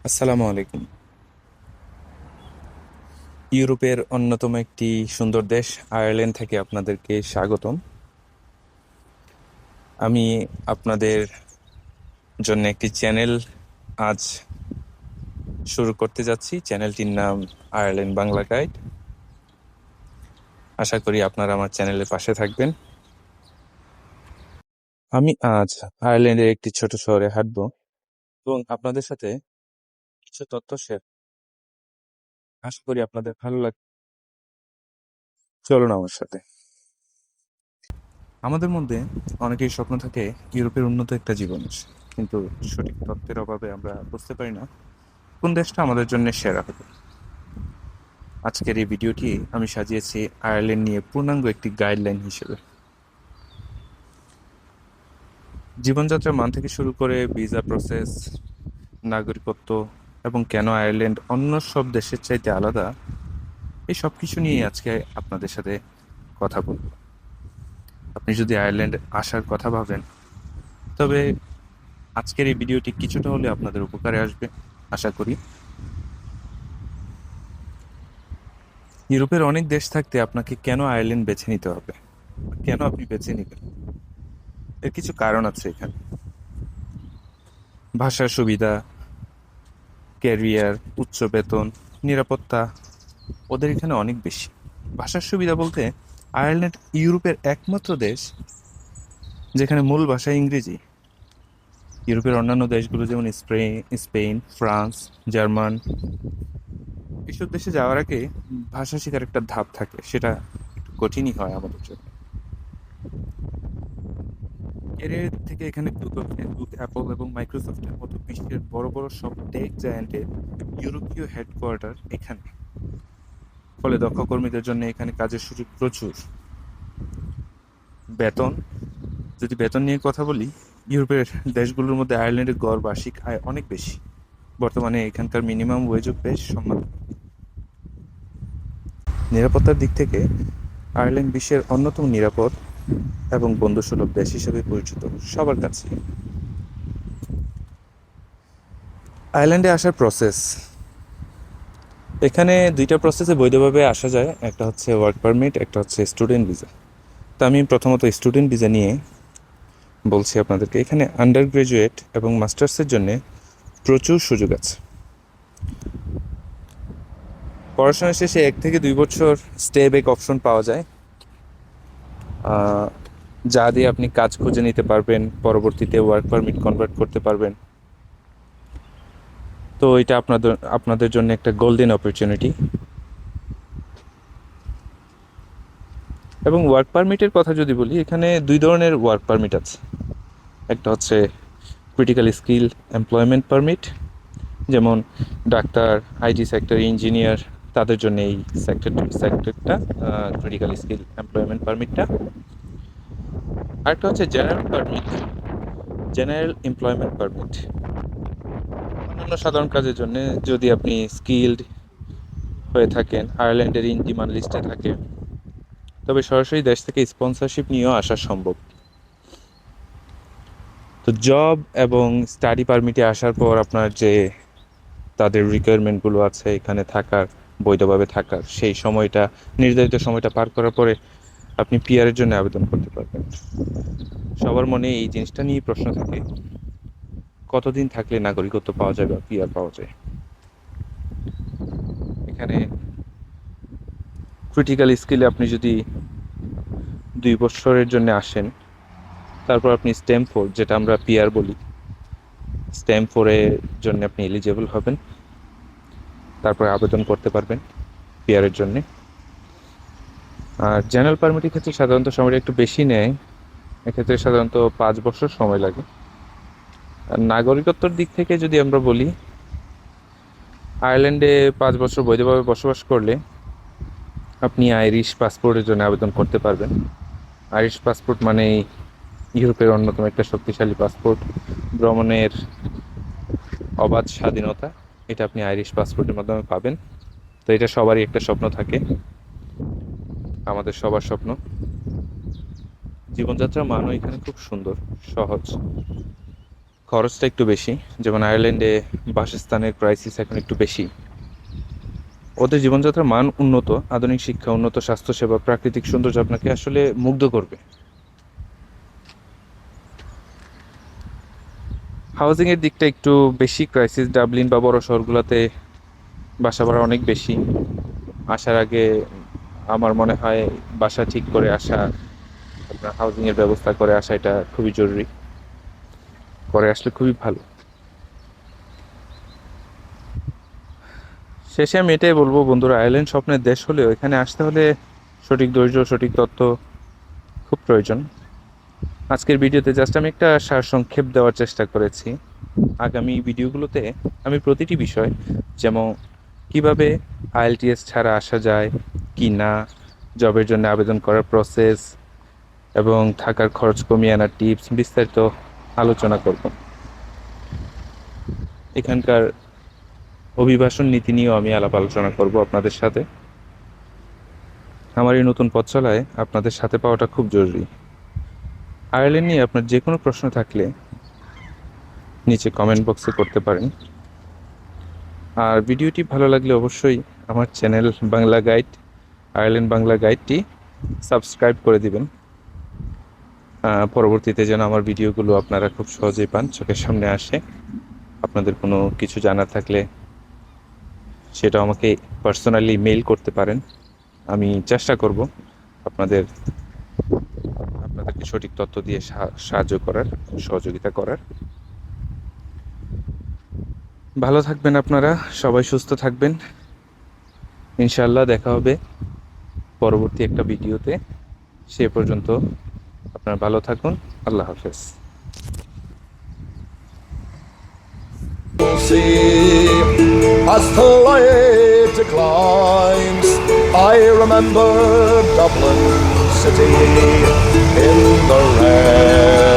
আসসালামু আলাইকুম। ইউরোপের অন্যতম একটি সুন্দর দেশ আয়ারল্যান্ড থেকে আপনাদেরকে স্বাগতম। আমি আপনাদের জন্য একটি চ্যানেল আজ শুরু করতে যাচ্ছি। চ্যানেলটির নাম আয়ারল্যান্ড বাংলা গাইড। আশা করি আপনারা আমার চ্যানেলের পাশে থাকবেন। আমি আজ আয়ারল্যান্ডের একটি ছোট শহরে হাঁটবো এবং আপনাদের সাথে কিছু তথ্য শেয়ার। আশা করি আপনাদের ভালো লাগবে। চলুন আমার সাথে। আমাদের মধ্যে অনেকেই স্বপ্ন থাকে ইউরোপের উন্নত একটা জীবন, কিন্তু সঠিক তথ্যের অভাবে আমরা বুঝতে পারি না কোন দেশটা আমাদের জন্য সেরা হবে। আজকের এই ভিডিওটি আমি সাজিয়েছি আয়ারল্যান্ড নিয়ে পূর্ণাঙ্গ একটি গাইডলাইন হিসেবে। জীবনযাত্রার মান থেকে শুরু করে ভিসা প্রসেস, নাগরিকত্ব এবং কেন আয়ারল্যান্ড অন্য সব দেশের চাইতে আলাদা, এই সব কিছু নিয়ে আজকে আপনাদের সাথে কথা বলব। আপনি যদি আয়ারল্যান্ড আসার কথা ভাবেন, তবে আজকের এই ভিডিওটি কিছুটা হলে আপনাদের উপকারে আসবে আশা করি। ইউরোপের অনেক দেশ থাকতে আপনাকে কেন আয়ারল্যান্ড বেছে নিতে হবে, কেন আপনি বেছে নেবেন, এর কিছু কারণ আছে এখানে। ভাষার সুবিধা, ক্যারিয়ার, উচ্চ বেতন, নিরাপত্তা ওদের এখানে অনেক বেশি। ভাষার সুবিধা বলতে আয়ারল্যান্ড ইউরোপের একমাত্র দেশ যেখানে মূল ভাষা ইংরেজি। ইউরোপের অন্যান্য দেশগুলো যেমন স্পেন, ফ্রান্স, জার্মান, এসব দেশে যাওয়ার আগে ভাষা শেখার একটা ধাপ থাকে, সেটা একটু কঠিনই হয় আমাদের জন্য। ক্যারিয়ার থেকে এখানে গুগল, ফেসবুক, অ্যাপল এবং মাইক্রোসফটের মতো বিশ্বের বড় বড় সব টেক জায়ান্টের ইউরোপীয় হেডকোয়ার্টার এখানে। ফলে দক্ষ কর্মীদের জন্য এখানে কাজের সুযোগ প্রচুর। বেতন, যদি বেতন নিয়ে কথা বলি, ইউরোপের দেশগুলোর মধ্যে আয়ারল্যান্ডের গড় বার্ষিক আয় অনেক বেশি। বর্তমানে এখানকার মিনিমাম ওয়েজও বেশ সম্মান। নিরাপত্তার দিক থেকে আয়ারল্যান্ড বিশ্বের অন্যতম নিরাপদ এবং বন্ধুসুলভ দেশ হিসেবে পরিচিত সবার কাছে। আয়ারল্যান্ডে আসার প্রসেস, এখানে দুইটা প্রসেসে বৈধভাবে আসা যায়, একটা হচ্ছে ওয়ার্ক পারমিট, একটা হচ্ছে স্টুডেন্ট ভিসা। তো আমি প্রথমত স্টুডেন্ট ভিসা নিয়ে বলছি আপনাদেরকে। এখানে আন্ডার গ্রাজুয়েট এবং মাস্টার্সের জন্য প্রচুর সুযোগ আছে। পড়াশোনা শেষে 1 থেকে 2 বছর স্টে ব্যাক অপশন পাওয়া যায়, যা দিয়ে আপনি কাজ খুঁজে নিতে পারবেন, পরবর্তীতে ওয়ার্ক পারমিট কনভার্ট করতে পারবেন। তো এটা আপনাদের আপনাদের জন্য একটা গোল্ডেন অপরচুনিটি। এবং ওয়ার্ক পারমিটের কথা যদি বলি, এখানে 2 ধরনের ওয়ার্ক পারমিট আছে। একটা হচ্ছে ক্রিটিক্যাল স্কিল এমপ্লয়মেন্ট পারমিট, যেমন ডাক্তার, আইটি সেক্টর, ইঞ্জিনিয়ার, তাদের জন্য এই সেক্টরটা ক্রিটিক্যাল স্কিল এমপ্লয়মেন্ট পারমিটটা। আরেকটা হচ্ছে general permit, general employment permit. অন্যান্য সাধারণ কাজের জন্য, যদি আপনি স্কিলড হয়ে থাকেন, আয়ারল্যান্ডের ইন ডিমান্ড লিস্টে থাকে, তবে সরাসরি দেশ থেকে স্পন্সরশিপ নিয়েও আসা সম্ভব। তো জব এবং স্টাডি পারমিটে আসার পর আপনার যে তাদের রিকোয়ারমেন্টগুলো আছে এখানে থাকার, বৈধভাবে থাকার, সেই সময়টা, নির্ধারিত সময়টা পার করার পরে আপনি পিআরের জন্য আবেদন করতে পারবেন। সবার মনে এই জিনিসটা নিয়ে প্রশ্ন থাকে, কতদিন থাকলে নাগরিকত্ব পাওয়া যায় বা পিআর পাওয়া যায়। এখানে ক্রিটিক্যাল স্কিলে আপনি যদি 2 বছরের জন্য আসেন, তারপর আপনি স্ট্যাম্প 4, যেটা আমরা পিআর বলি, স্ট্যাম্প 4-এর জন্য আপনি এলিজেবল হবেন, তারপরে আবেদন করতে পারবেন পিআরের জন্যে। আর জেনারেল পারমিটের ক্ষেত্রে সাধারণত সময়টা একটু বেশি নেয়, এক্ষেত্রে সাধারণত 5 বছর সময় লাগে। আর নাগরিকত্বর দিক থেকে যদি আমরা বলি, আয়ারল্যান্ডে 5 বছর বৈধভাবে বসবাস করলে আপনি আইরিশ পাসপোর্টের জন্য আবেদন করতে পারবেন। আইরিশ পাসপোর্ট মানে ইউরোপের অন্যতম একটা শক্তিশালী পাসপোর্ট, ভ্রমণের অবাধ স্বাধীনতা, এটা আপনি আইরিশ পাসপোর্টের মাধ্যমে পাবেন। তো এটা সবারই একটা স্বপ্ন থাকে, আমাদের সবার স্বপ্ন। জীবনযাত্রার মানও এখানে খুব সুন্দর, সহজ। খরচটা একটু বেশি। যেমন আয়ারল্যান্ডে বাসস্থানের ক্রাইসিস এখন একটু বেশি। ওদের জীবনযাত্রার মান উন্নত, আধুনিক শিক্ষা, উন্নত স্বাস্থ্যসেবা, প্রাকৃতিক সৌন্দর্য আপনাকে আসলে মুগ্ধ করবে। হাউজিংয়ের দিকটা একটু বেশি ক্রাইসিস। ডাবলিন বা বড় শহরগুলোতে বাসা ভাড়া অনেক বেশি। আসার আগে আমার মনে হয় বাসা ঠিক করে আসা, আপনার হাউজিংয়ের ব্যবস্থা করে আসা, এটা খুবই জরুরি। করে আসলে খুবই ভালো। শেষে আমি এটাই বলবো বন্ধুরা, আয়ারল্যান্ড স্বপ্নের দেশ হলেও এখানে আসতে হলে সঠিক ধৈর্য, সঠিক তথ্য খুব প্রয়োজন। আজকের ভিডিওতে জাস্ট আমি একটা সারসংক্ষেপ দেওয়ার চেষ্টা করেছি। আগামী ভিডিওগুলোতে আমি প্রতিটি বিষয়, যেমন কিভাবে আইএলটিএস ছাড়া আসা যায় কি না, জবের জন্য আবেদন করার প্রসেস এবং থাকার খরচ কমিয়ে আনার টিপস, বিস্তারিত আলোচনা করব। এখানকার অভিবাসন নীতি নিয়েও আমি আলাপ আলোচনা করব আপনাদের সাথে। আমার এই নতুন পথ চলায় আপনাদের সাথে পাওয়াটা খুব জরুরি। আয়ারল্যান্ড নিয়ে আপনার যে কোনো প্রশ্ন থাকলে নিচে কমেন্ট বক্সে করতে পারেন। আর ভিডিওটি ভালো লাগলে অবশ্যই আমার channel Bangla guide, Ireland Bangla গাইডটি সাবস্ক্রাইব করে দিবেন। পরবর্তীতে যেন আমার ভিডিওগুলো আপনারা খুব সহজেই পান, চোখের সামনে আসে। আপনাদের কোনো কিছু জানার থাকলে সেটা আমাকে পার্সোনালি মেইল করতে পারেন। আমি চেষ্টা করব আপনাদেরকে সঠিক তথ্য দিয়ে সাহায্য করার, সহযোগিতা করার। ভালো থাকবেন আপনারা, সবাই সুস্থ থাকবেন। ইনশাআল্লাহ দেখা হবে পরবর্তী একটা ভিডিওতে। সে পর্যন্ত আপনারা ভালো থাকুন। আল্লাহ হাফেজ। See, as the light declines, I remember Dublin city in the red